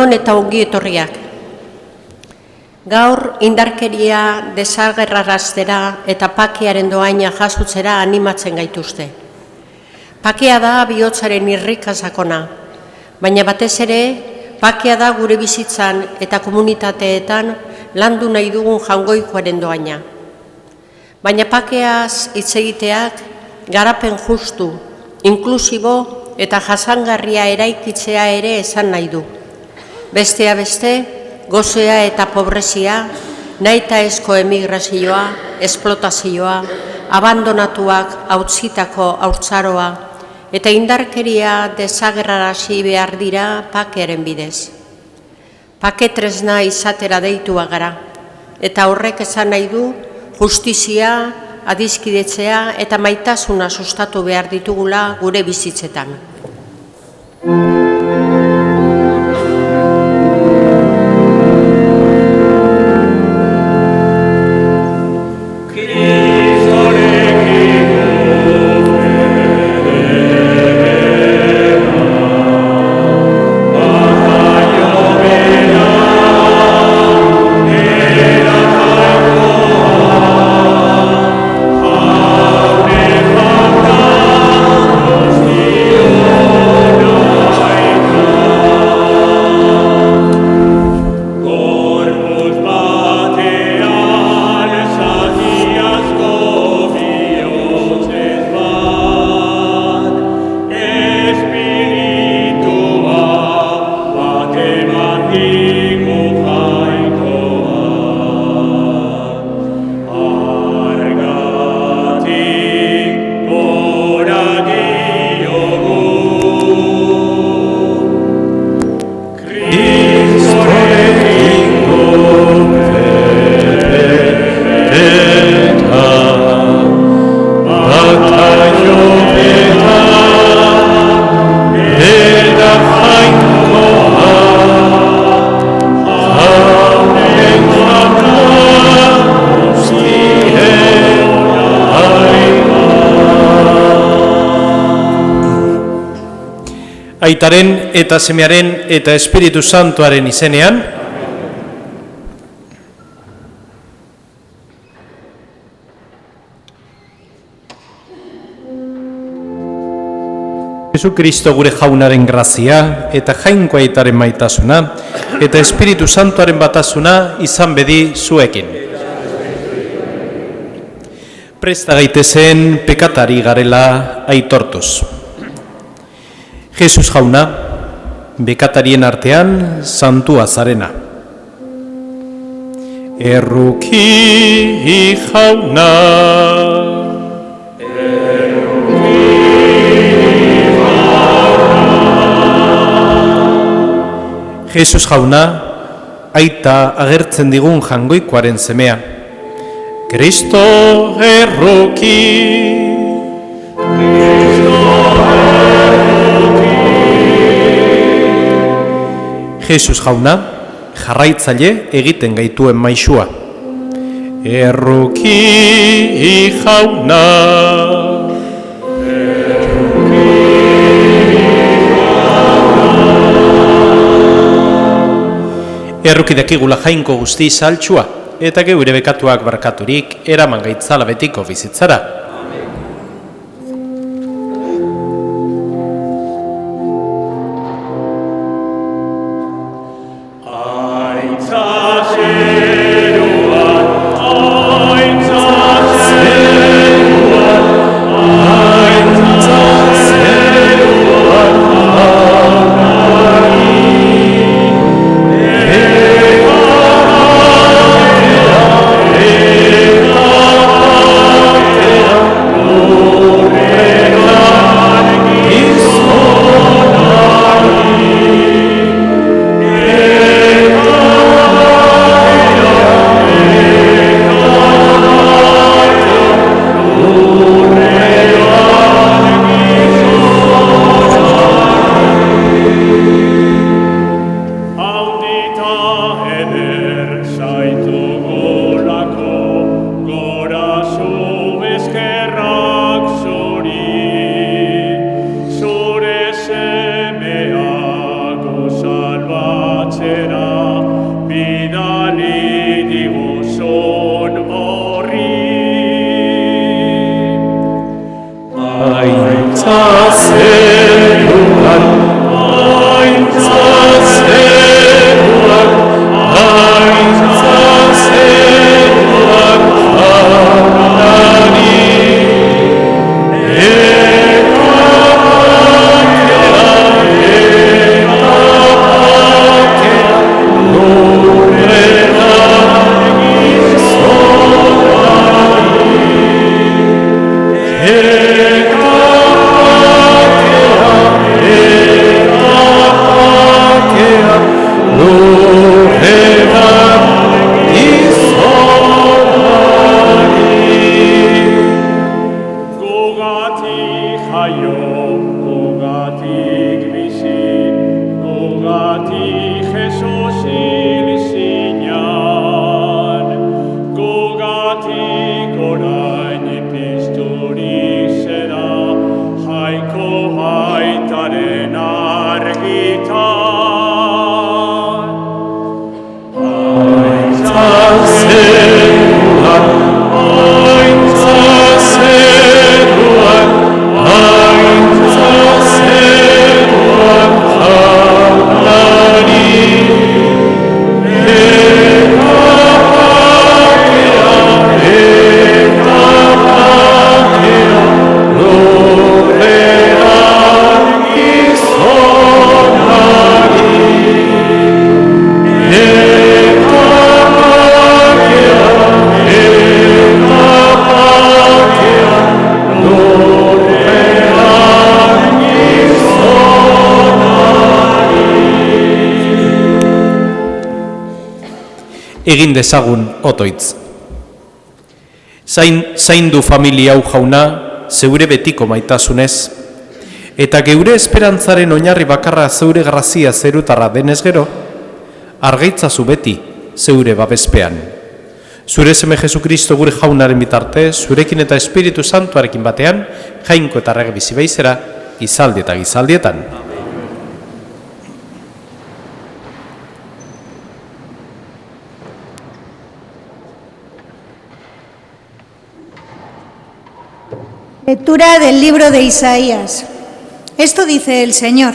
Egunon eta ongi etorriak. Gaur indarkeria desagerraraztera eta pakearen doaina jasotzera animatzen gaituzte. Pakea da bihotzaren irrika sakona, baina batez ere pakea da gure bizitzan eta komunitateetan landu nahi dugun jangoikoaren doaina. Baina pakeaz hitz egiteak garapen justu, inklusibo eta jasangarria eraikitzea ere esan nahi du. Bestea beste, gozea eta pobrezia, nahitaezko emigrazioa, esplotazioa, abandonatuak hautsitako haurtzaroa eta indarkeria desagerrarazi behar dira pakearen bidez. Pake tresna izatera deitua gara, eta horrek esan nahi du justizia, adiskidetzea eta maitasuna sustatu behar ditugula gure bizitzetan. Aitaren eta Semearen eta Espiritu Santuaren izenean. Jesukristo gure jaunaren grazia eta jainko aitaren maitasuna eta Espiritu Santuaren batasuna izan bedi zuekin. Presta gaitezen pekatari garela aitortuz. Jesus jauna, bekatarien artean santua zarena. Erruki jauna. Jesus jauna, aita agertzen digun jangoikoaren semea. Kristo erruki. Jesus jauna, jarraitzaile egiten gaituen maisua. Erruki jauna. Erruki dakigula jainko guzti saltsua, eta geure bekatuak barkaturik eraman gaitzala betiko bizitzara. egin dezagun otoitz. Zaindu familia hau jauna, zeure betiko maitasunez, eta geure esperantzaren oinarri bakarra zeure grazia zerutarra denez gero, argaitzazu beti zeure babespean. Zure seme Jesukristo gure jaunaren bitarte, zurekin eta Espiritu Santuarekin batean, jainko eta rege bizi baizera, gizaldi eta gizaldietan. Lectura del libro de Isaías. Esto dice el Señor: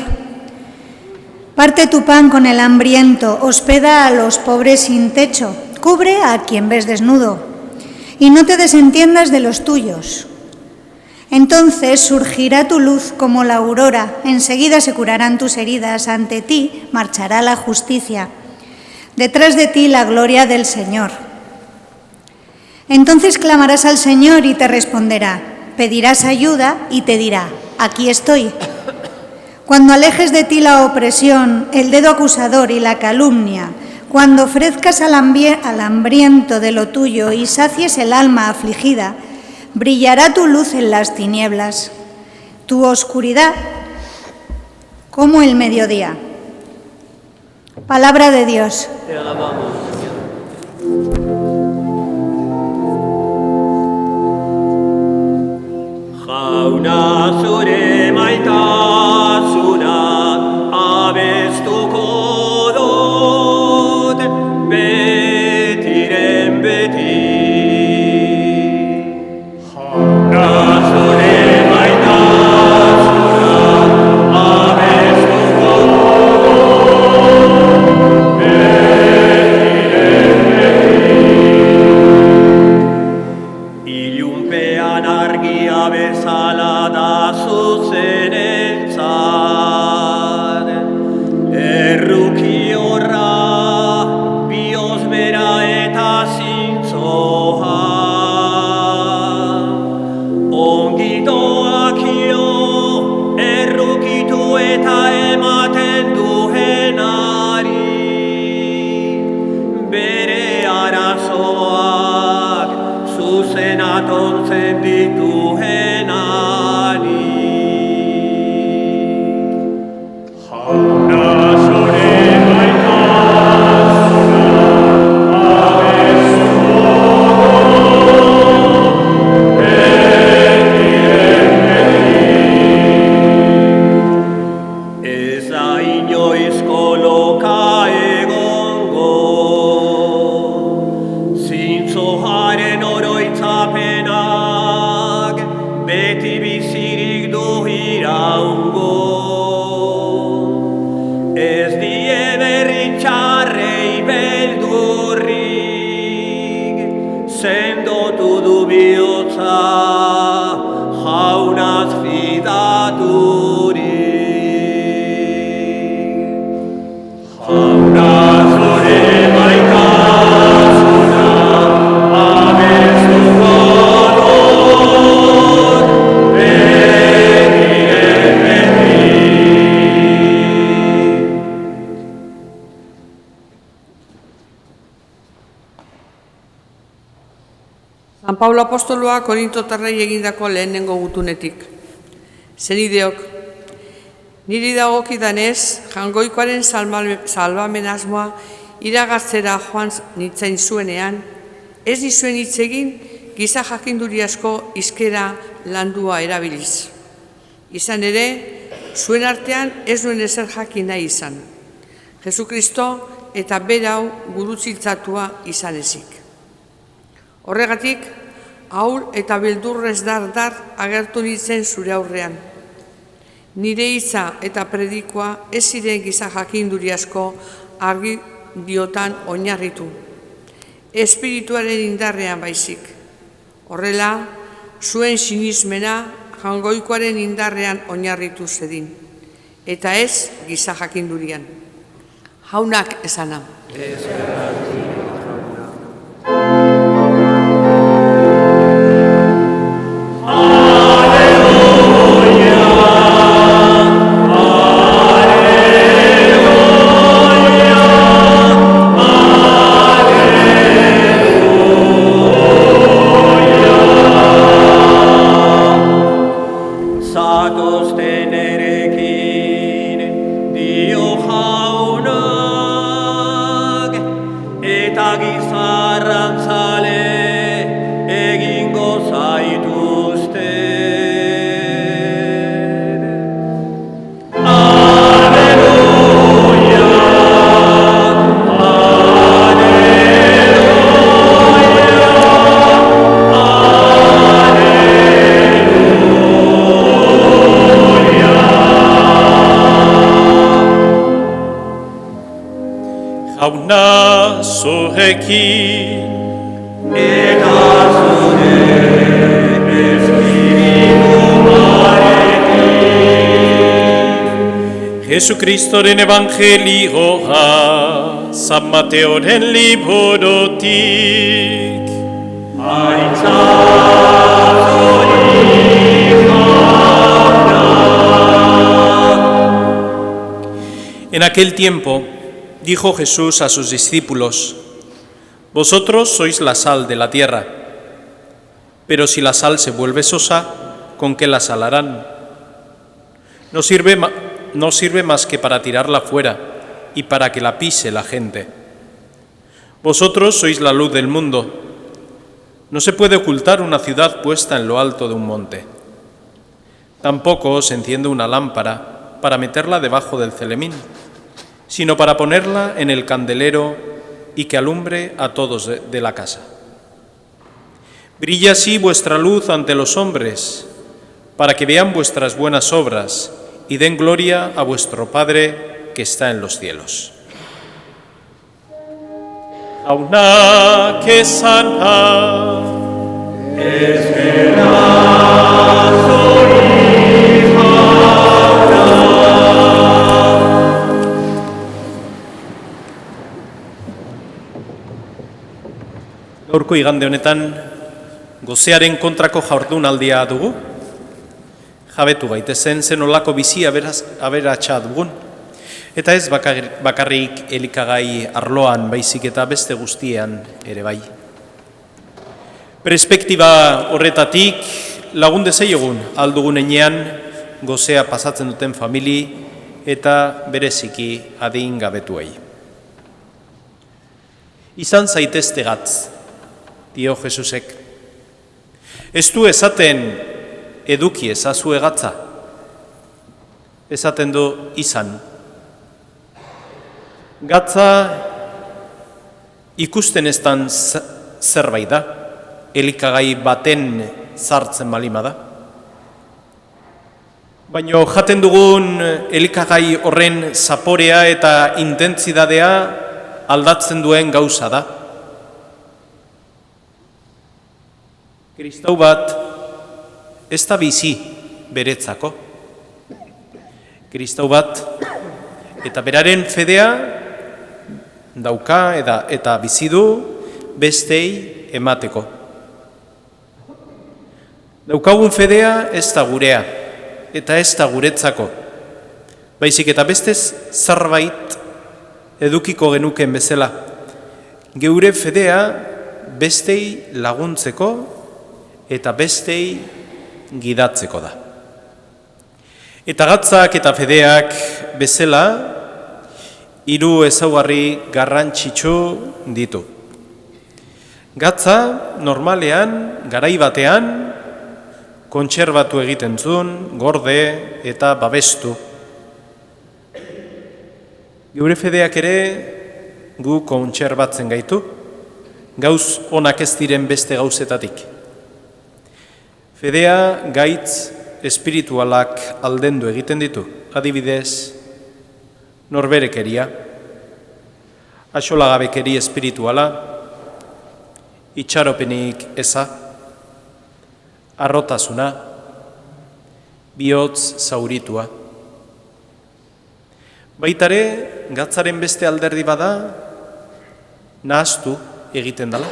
parte tu pan con el hambriento, hospeda a los pobres sin techo, cubre a quien ves desnudo, y no te desentiendas de los tuyos. Entonces surgirá tu luz como la aurora, enseguida se curarán tus heridas, ante ti marchará la justicia, detrás de ti la gloria del Señor. Entonces clamarás al Señor y te responderá, pedirás ayuda y te dirá, aquí estoy. Cuando alejes de ti la opresión, el dedo acusador y la calumnia, cuando ofrezcas al hambriento de lo tuyo y sacies el alma afligida, brillará tu luz en las tinieblas, tu oscuridad como el mediodía. Palabra de Dios. Te alabamos, Señor. Jauna zure maitasuna abestuko dut betiren beti. Jauna zure maitasuna abestuko dut betiren beti. Ilunpean argia bezala da zuzenentzat, erruki horra biosbera eta zintzoa. Ongitoakio errukitu eta ematen duenari, bere arazoak zuzenatontzen dituenari. Jauna zure maitasuna abestuko dut betiren beti. Ez da inoiz koloka egongo, zintzoaren oroitzapenak beti bizirik du iraungo. Ez die berri txarrei beldurrik, sendotu du bihotza jaunaz fidaturik. Jauna zure maitasuna abestuko dut betiren beti. San Paulo apostoloa Korintotarrei egindako lehenengo gutunetik. Zenideok, niri dagokidanez, jangoikoaren salbamen asmoa iragartzera joan nitzain zuenean, ez nizuen hitz egin giza jakinduriazko hizkera landua erabiliz. Izan ere, zuen artean ez nuen ezer jakin nahi izan. Jesukristo eta berau gurutziltzatua izan ezik. Horregatik, ahul eta beldurrez dar agertu nintzen zure aurrean. Nire hitza eta predikoa ez ziren giza jakinduriazko argi diotan oinarritu. Espirituaren indarrean baizik. Horrela, zuen sinismena jangoikoaren indarrean oinarritu zedin. Eta ez giza jakindurian. Jaunak esana. Alleluia, alleluia, alleluia. jauna zurekin. Eta zure espirituarekin. Jesukristoren evangelioa, San Mateoren liburutik. En aquel tiempo dijo Jesús a sus discípulos: Vosotros sois la sal de la tierra, pero si la sal se vuelve sosa, ¿con qué la salarán? No sirve más que para tirarla fuera y para que la pise la gente. Vosotros sois la luz del mundo. No se puede ocultar una ciudad puesta en lo alto de un monte. Tampoco se enciende una lámpara para meterla debajo del celemín, sino para ponerla en el candelero y que alumbre a todos de la casa. Brilla así vuestra luz ante los hombres, para que vean vuestras buenas obras y den gloria a vuestro Padre que está en los cielos. Auna que sana, Gaurko igande honetan, gozearen kontrako jardunaldia dugu. Jabetu gaitezen zen olako bizi aberatsa dugun. Eta ez bakarrik elikagai arloan baizik eta beste guztiean ere bai. Perspektiba horretatik lagun dezaiogun aldugun enean gozea pasatzen duten famili eta bereziki adin gabetuei. Izan zaitezte gatz, dio Jesusek. Ez du esaten eduki ezazue gatza, esaten du izan. Gatza ikusten eztan zerbait da, elikagai baten sartzen balima da. Baina jaten dugun elikagai horren zaporea eta intentzidadea aldatzen duen gauza da. Kristau bat ez da bizi beretzako. Kristau bat eta beraren fedea dauka eta bizi du bestei emateko. Daukagun fedea ez da gurea eta ez da guretzako. Baizik eta bestez zerbait edukiko genuken bezala. Geure fedea bestei laguntzeko eta bestei gidatzeko da. Eta gatzak eta fedeak bezala hiru ezaugarri garrantzitsu ditu. Gatza normalean, garai batean, kontserbatu egiten zuen, gorde eta babestu. Geure fedeak ere gu kontserbatzen gaitu, gauz onak ez diren beste gauzetatik. Fedea gaitz espiritualak aldendu egiten ditu, adibidez, norberekeria, axolagabekeri espirituala, itxaropenik eza, arrotasuna, bihotz zauritua. Baitare, gatzaren beste alderdi bada, nahaztu egiten dela,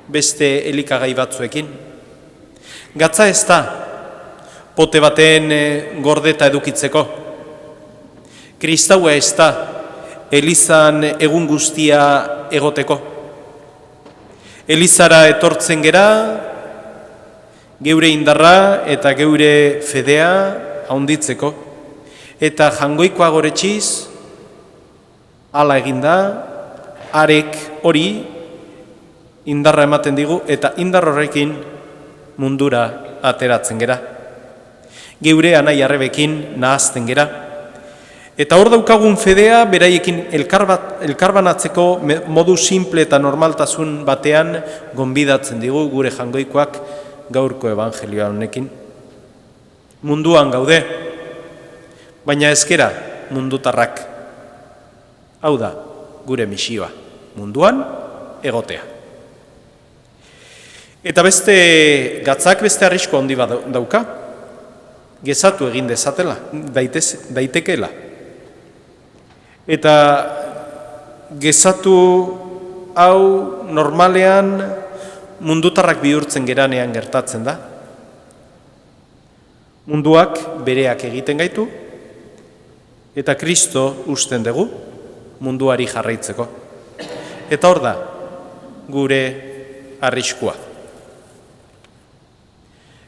beste elikagai batzuekin. Gatza ez da, pote baten gordeta edukitzeko. Kristaua ez da, elizan egun guztia egoteko. Elizara etortzen gera, geure indarra eta geure fedea haunditzeko. Eta jangoikoa goretxiz, hala eginda, arek hori indarra ematen digu eta indar horrekin mundura ateratzen gera. Geure anai arrebekin nahazten gera. Eta hor daukagun fedea beraiekin elkarbanatzeko modu simple eta normaltasun batean gonbidatzen digu gure jangoikoak gaurko evangelioa honekin. Munduan gaude, baina ezkera mundutarrak. Hau da, gure misioa, munduan egotea. Eta beste gatzak beste arrisku handi bat dauka, gezatu egin dezatela, daitekeela. Eta gezatu hau normalean mundutarrak bihurtzen geranean gertatzen da. Munduak bereak egiten gaitu, eta Kristo usten dugu munduari jarraitzeko. Eta hor da gure arriskua.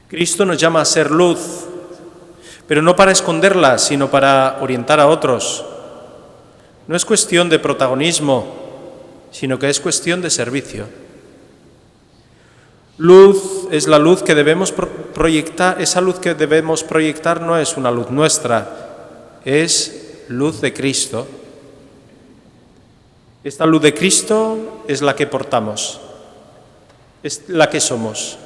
Cristo nos llama a ser luz, pero no para esconderla, sino para orientar a otros. No es cuestión de protagonismo, sino que es cuestión de servicio. Luz es la luz que debemos proyectar. Esa luz que debemos proyectar no es una luz nuestra, es luz de Cristo. Esta luz de Cristo es la que portamos, es la que somos.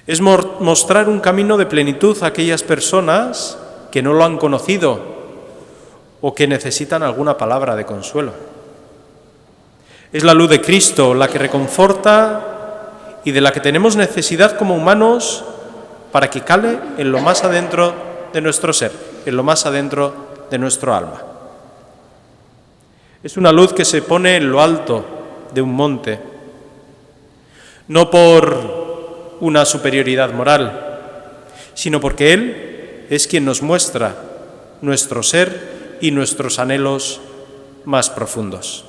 Es mostrar un camino de plenitud a aquellas personas que no lo han conocido o que necesitan alguna palabra de consuelo. Es la luz de Cristo la que reconforta y de la que tenemos necesidad como humanos para que cale en lo más adentro de nuestro ser, en lo más adentro de nuestro alma. Es una luz que se pone en lo alto de un monte, no por una superioridad moral, sino porque Él es quien nos muestra nuestro ser y nuestros anhelos más profundos.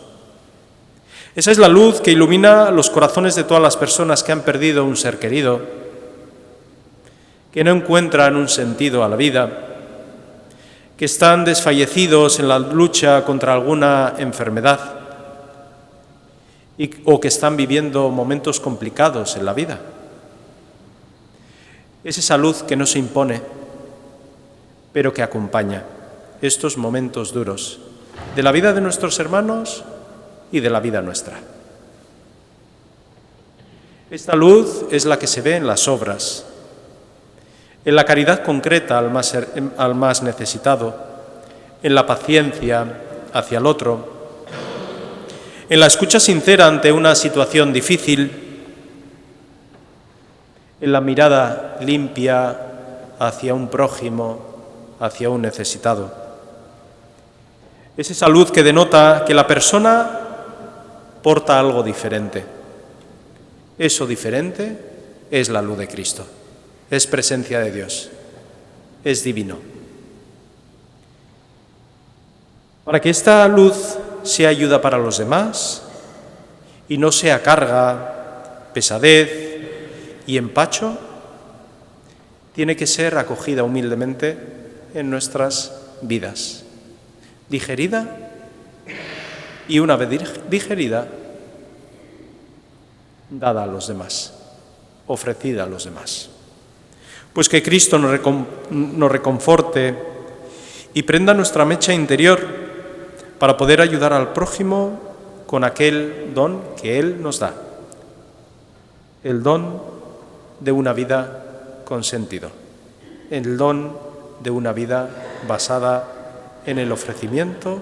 Esa es la luz que ilumina los corazones de todas las personas que han perdido un ser querido, que no encuentran un sentido a la vida, que están desfallecidos en la lucha contra alguna enfermedad o que están viviendo momentos complicados en la vida. Es esa luz que no se impone, pero que acompaña estos momentos duros de la vida de nuestros hermanos y de la vida nuestra. Esta luz es la que se ve en las obras, en la caridad concreta al más necesitado, en la paciencia hacia el otro, en la escucha sincera ante una situación difícil, en la mirada limpia hacia un prójimo, hacia un necesitado. Es esa luz que denota que la persona porta algo diferente. Eso diferente es la luz de Cristo, es presencia de Dios, es divino. Para que esta luz sea ayuda para los demás y no sea carga, pesadez y empacho, tiene que ser acogida humildemente en nuestras vidas, digerida y una vez digerida, dada a los demás, ofrecida a los demás. Pues que Cristo nos reconforte y prenda nuestra mecha interior para poder ayudar al prójimo con aquel don que Él nos da, el don de una vida con sentido, el don de una vida basada en el ofrecimiento,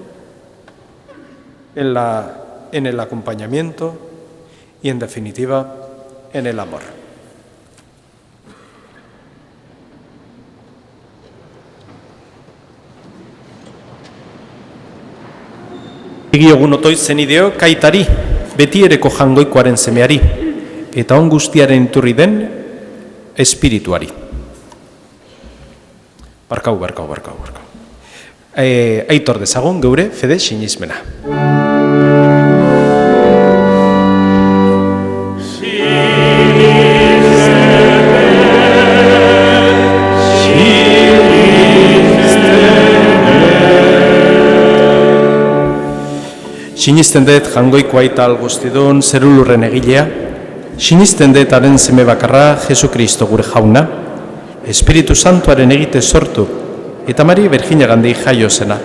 en el acompañamiento y, en definitiva, en el amor. Egiogun otoi zenideo kaitari, beti ereko jangoikoaren semeari, eta on guztiaren iturri den espirituari. Barkau. Aitor dezagun geure fede sinismena. Sinisten dut jangoiko aital guztidun zerulurren egilea, sinisten dut haren seme bakarra Jesu Kristo gure jauna, Espiritu Santuaren egite sortu, eta Maria Berginagandei jaio zena,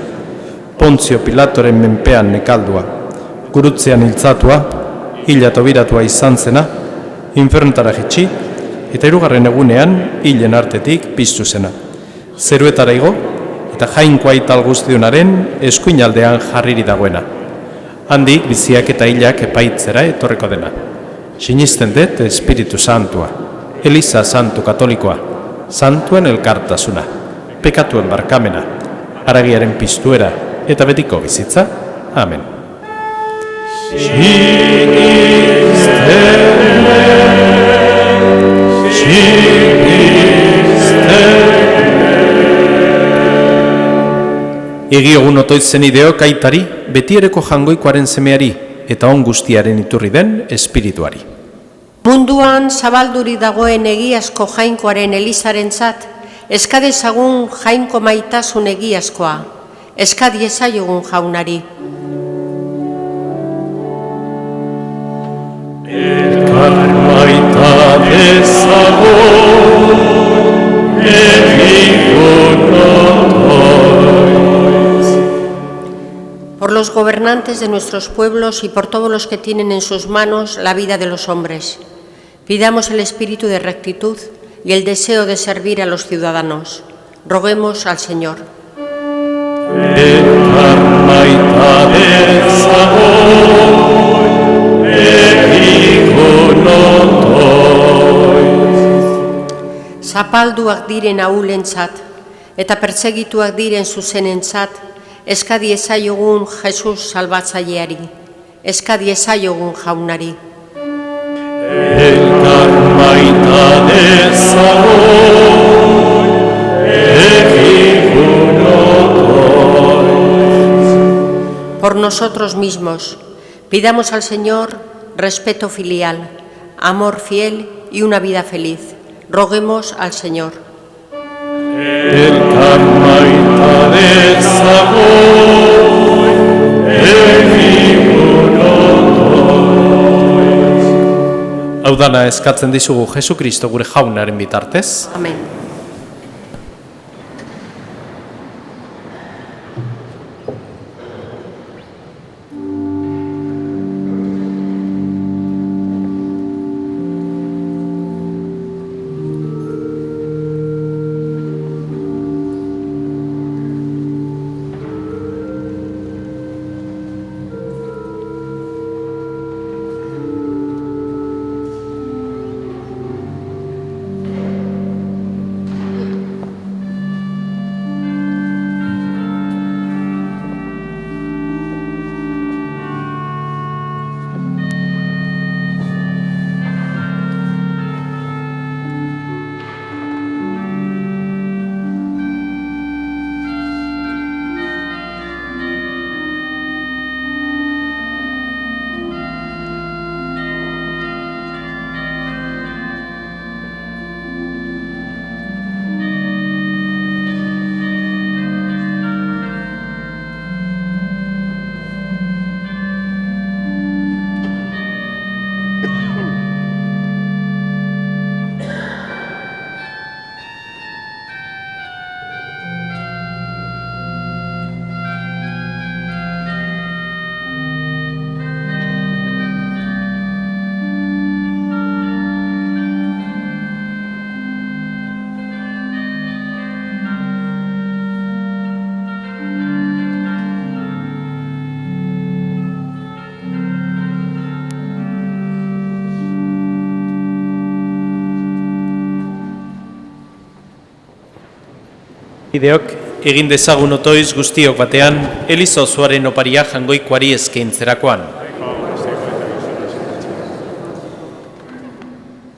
Pontzio Pilatoren menpean nekaldua, gurutzean hiltzatua, hila tobiratua izan zena, infernotara jetxi, eta hirugarren egunean hilen artetik piztu zena. Zeruetara igo, eta jainko aital guztidunaren eskuinaldean jarriri dagoena. handik biziak eta hilak epaitzera etorriko dena. Sinisten dut Espiritu Santua, Eliza Santu Katolikoa, Santuen elkartasuna, pekatuen barkamena, haragiaren piztuera eta betiko bizitza. Amen. Egiogun otoitzen ideok aitari, betiereko jangoikoaren semeari, eta on guztiaren iturri den espirituari. Munduan zabalduri dagoen egiazko jainkoaren Elizarentzat, eskadezagun jainko maitasun egiazkoa, eskadiezaiogun jaunari. Elkar maita dezagun, Por los gobernantes de nuestros pueblos y por todos los que tienen en sus manos la vida de los hombres, pidamos el espíritu de rectitud y el deseo de servir a los ciudadanos. Roguemos al Señor. Zapalduak diren ahulentzat eta pertsegituak diren zuzenentzat, eskadiezaiogun Jesus salbatzaileari, eskadiezaiogun jaunari. Elkar maita dezagun, egigun otoiz. Por nosotros mismos, pidamos al Señor respeto filial, amor fiel y una vida feliz. Roguemos al Señor. Elkar maita dezagun, egigun otoiz. Hau dana eskatzen dizugu Jesukristo gure jaunaren bitartez. Amen. Ideok, egin dezagun otoiz guztiok batean, Eliza osoaren oparia jangoikoari eskaintzerakoan.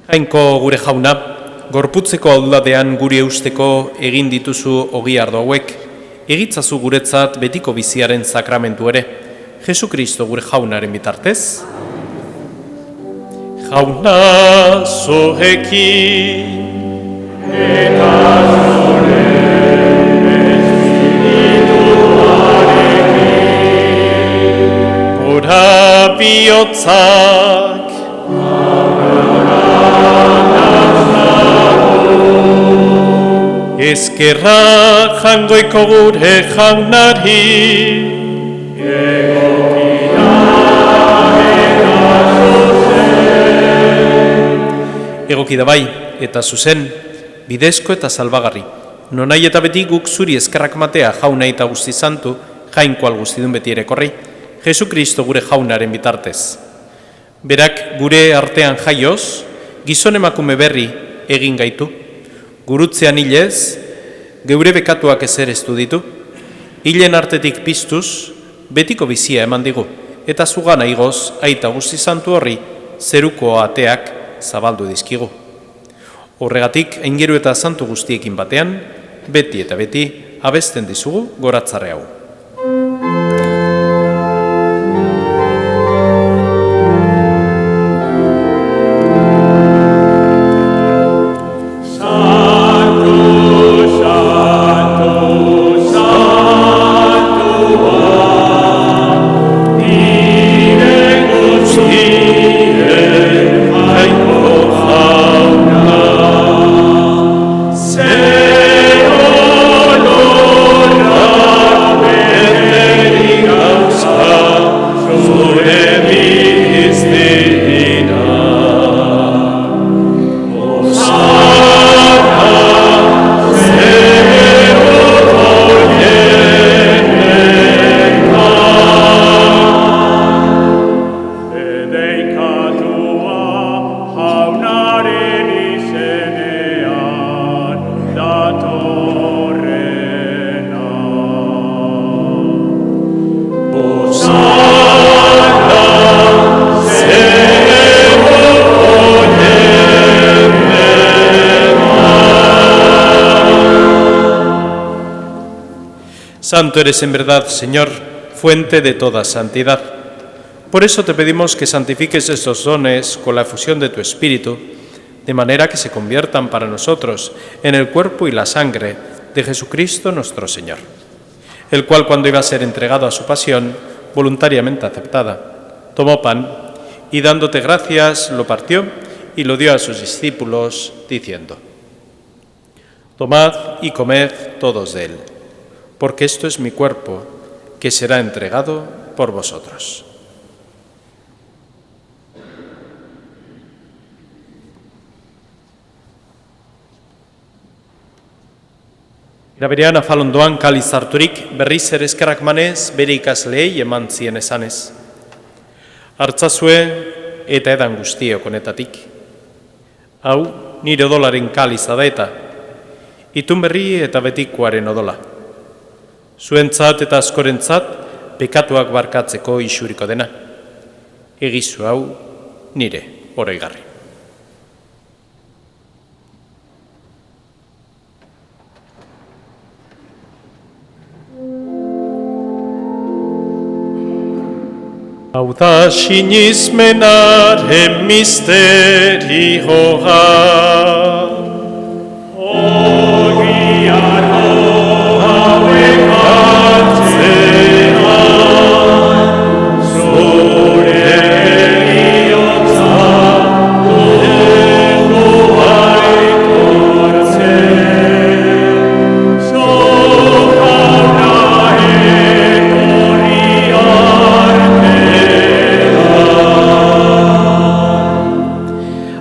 Jainko gure jauna, gorputzeko auldadean guri eusteko egin dituzu ogi ardo hauek, egitzazu guretzat betiko biziaren sakramentu ere, Jesukristo gure jaunaren bitartez. Jauna zorekin, gora bihotzak, ezkerra jangoiko gure jaunari, egoki da bai eta zuzen, bidezko eta salbagarri. Nonai eta beti guk zuri eskerrak matea jauna eta guzti santu, jainko alguztidun beti ere korri, Jesukristo gure jaunaren bitartez. Berak gure artean jaioz, gizon emakume berri egin gaitu, gurutzean hilez, geure bekatuak ezereztu ditu, hilen artetik piztuz, betiko bizia eman digu, eta zugana igoz, aita guzti santu horri, zeruko ateak zabaldu dizkigu. Horregatik, aingeru eta santu guztiekin batean, beti eta beti, abesten dizugu goratzarre hau. Santo eres en verdad, Señor, fuente de toda santidad. Por eso te pedimos que santifiques estos dones con la efusión de tu Espíritu, de manera que se conviertan para nosotros en el cuerpo y la sangre de Jesucristo nuestro Señor, el cual, cuando iba a ser entregado a su pasión, voluntariamente aceptada, tomó pan y, dándote gracias, lo partió y lo dio a sus discípulos, diciendo: Tomad y comed todos de él, porque esto es mi cuerpo, que será entregado por vosotros. Era berean afalondoan kaliz harturik, berriz ere eskerrak manez, bere ikasleei eman zien esanez: Hartzazue eta edan guztiok honetatik. Hau, nire odolaren kaliza da eta, itun berri eta betikoaren odola. Zuentzat eta askorentzat, pekatuak barkatzeko isuriko dena. Egizu hau, nire oroigarri. Hau da sinismenaren misterioa. Ogiaro hauek hartzean, zure bihotza dugu aitortzen. Zokauna etorri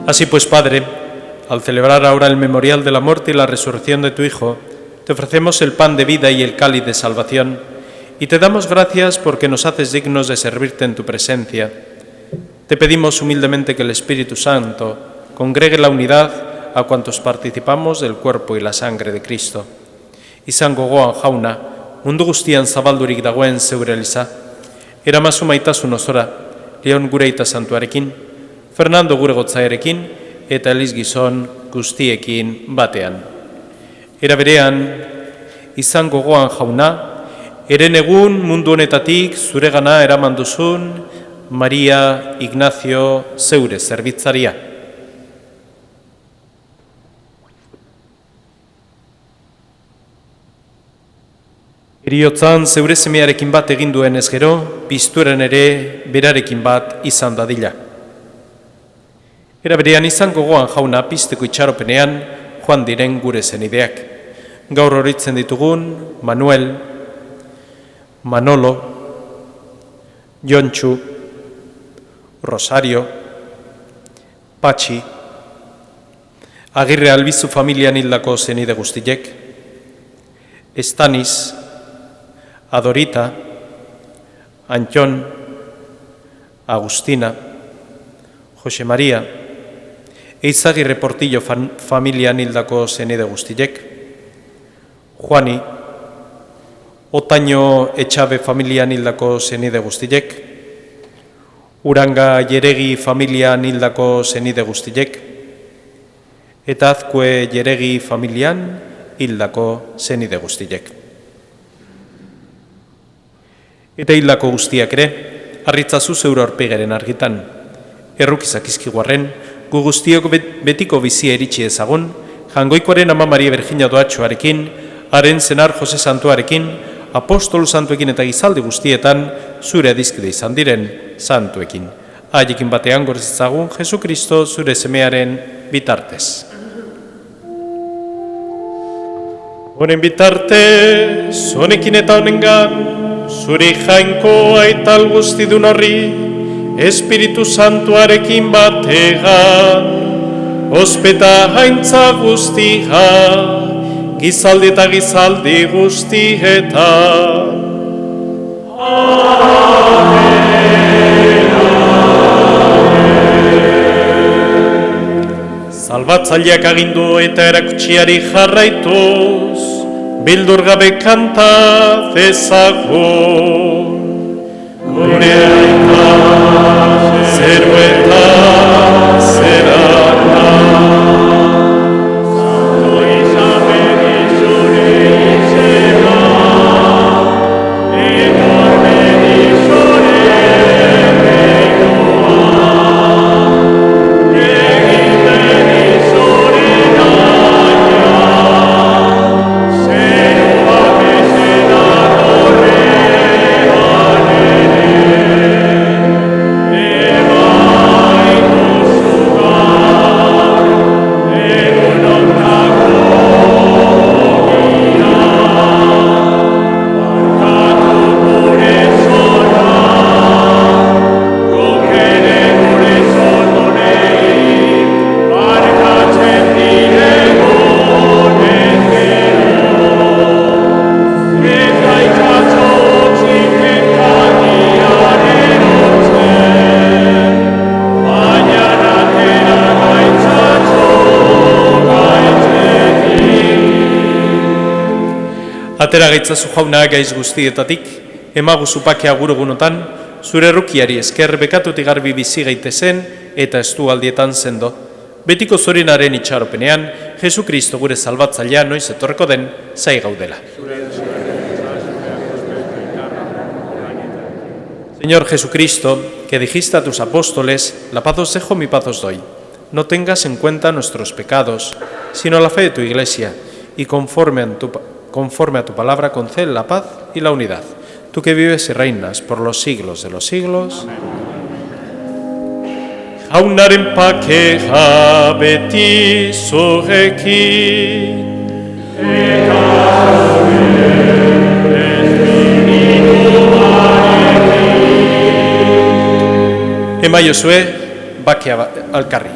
Así pues, Padre, al celebrar ahora el memorial de la muerte y la resurrección de tu Hijo, te ofrecemos el pan de vida y el cáliz de salvación, y te damos gracias porque nos haces dignos de servirte en tu presencia. Te pedimos humildemente que el Espíritu Santo congregue la unidad a cuantos participamos del cuerpo y la sangre de Cristo. Izan gogoan jauna, mundu guztian zabaldurik dagoen zeure eliza, eramazu maitasun osora, Leon gure aita santuarekin, Fernando gure gotzaerekin eta Eliz gizon guztiekin batean. Era berean, izan gogoan jauna, eren egun mundu honetatik zuregana eraman duzun Maria Ignacio zeure zerbitzaria. Heriotzan zeure semearekin bat egin duen ez gero, pizturan ere berarekin bat izan dadila. Era berean izan gogoan jauna pizteko itxaropenean joan diren gure zenideak. Gaur horitzen ditugun Manuel, Manolo, Jontxu, Rosario, Patxi, Agirre Albizu familian hildako zenide guztiek, Estanis, Adorita, Antxon, Agustina, Jose Maria, Eizagirre Portillo familian hildako zenide guztiek, Juani, Otaino Etxabe familian hildako zenide guztiek, Uranga Jeregi familian hildako zenide guztiek, eta Azkue Jeregi familian hildako zenide guztiek. Eta hildako guztiak ere, harritzazu zeure aurpegaren argitan, errukizak izkiguarren, gu guztiok betiko bizia eritsi ezagun, Jangoikoaren Ama Maria Bergina Doatxoarekin, haren senar Jose Santuarekin, apostolu santuekin eta gizaldi guztietan, zure adizkide izan diren santuekin. Haiekin batean gorezitzagun Jesu Kristo zure semearen bitartez. Honen bitartez, honekin eta honengan, zure jainkoa eta guztidun horri, Espiritu Santuarekin bategan, ospeta haintza guztia, gizaldi eta gizaldi guztietan. Salbatzaileak agindu eta erakutsiari jarraituz, bildur gabe kanta dezagun. Gure aita, zeru eta zerana, Santo Isabel izure izena, etormen izure reinoa, egiten izure naia, zerua bezena horrean ere. Atera gaitzazu jauna gaiz guztietatik, emaguzu pakea gurugunotan, zure errukiari esker bekatutik garbi bizi gaitezen eta estualdietan sendo. Betiko zorinaren itxaropenean, Jesu Kristo gure salbatzailea noiz etorreko den zai gaudela. Señor Jesucristo, que dijiste a tus apóstoles, la paz os dejo, mi paz os doy. No tengas en cuenta nuestros pecados, sino la fe de tu Iglesia, y conforme a tu palabra concede la paz y la unidad. Tú que vives y reinas por los siglos de los siglos. Jaunaren pakea beti zurekin. Emaiozue bakea alkarri.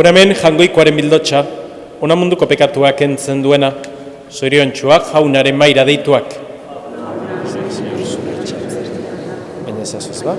Hemen jangoikoaren bildotxa, ona munduko pekatua kentzen duena, Zoriontsuak jaunaren maira deituak. Baina ezazuz, ba?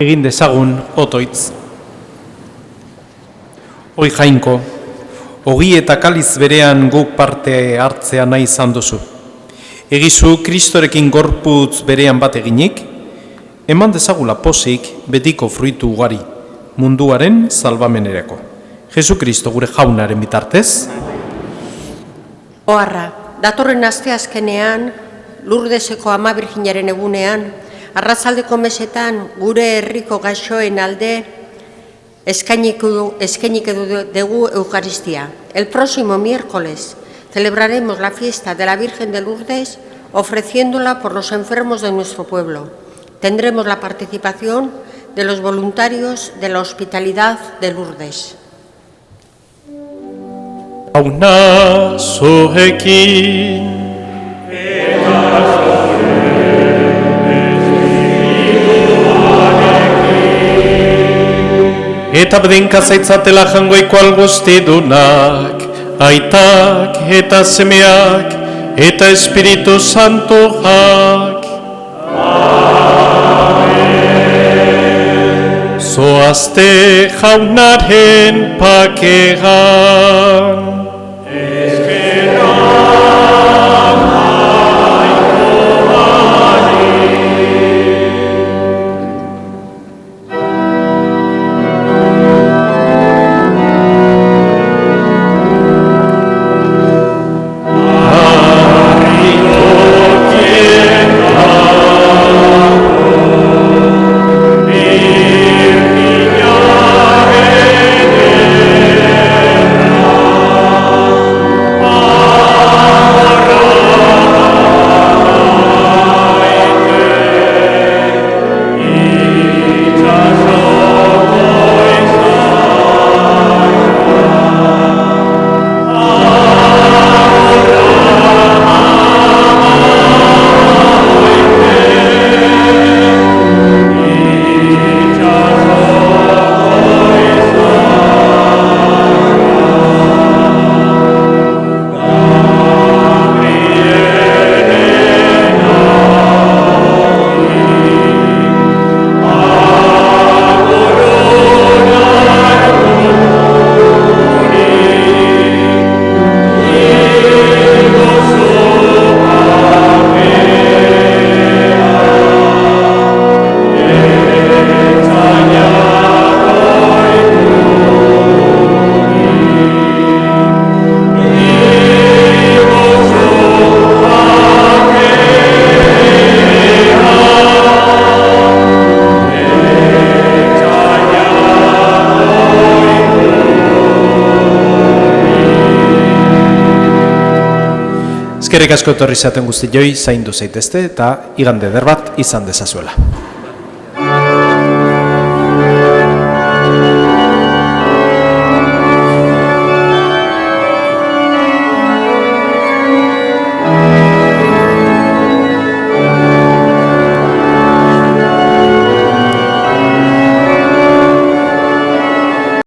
Egin dezagun otoitz. Hoi Jainko, ogi eta kaliz berean guk parte hartzea nahi izan duzu. Egizu Kristorekin gorputz berean bat eginik, eman dezagula pozik betiko fruitu ugari, munduaren salbamenerako. Jesu Kristo gure jaunaren bitartez. Oharra, datorren asteazkenean, Lurdeseko Ama Birjinaren egunean, arratsaldeko mesetan gure herriko gaixoen alde eskainiko dugu Eucaristia. El próximo miércoles celebraremos la fiesta de la Virgen de Lourdes ofreciéndola por los enfermos de nuestro pueblo. Tendremos la participación de los voluntarios de la Hospitalidad de Lourdes. Jauna zuekin. Eta bedinka zaitzatela jangoiko alguztidunak, aitak eta semeak eta Espiritu Santuak. Amen. Zoazte jaunaren pakegan. Eskerrik asko etorri zaten guztioi, zaindu zaitezte eta igande eder bat izan dezazuela.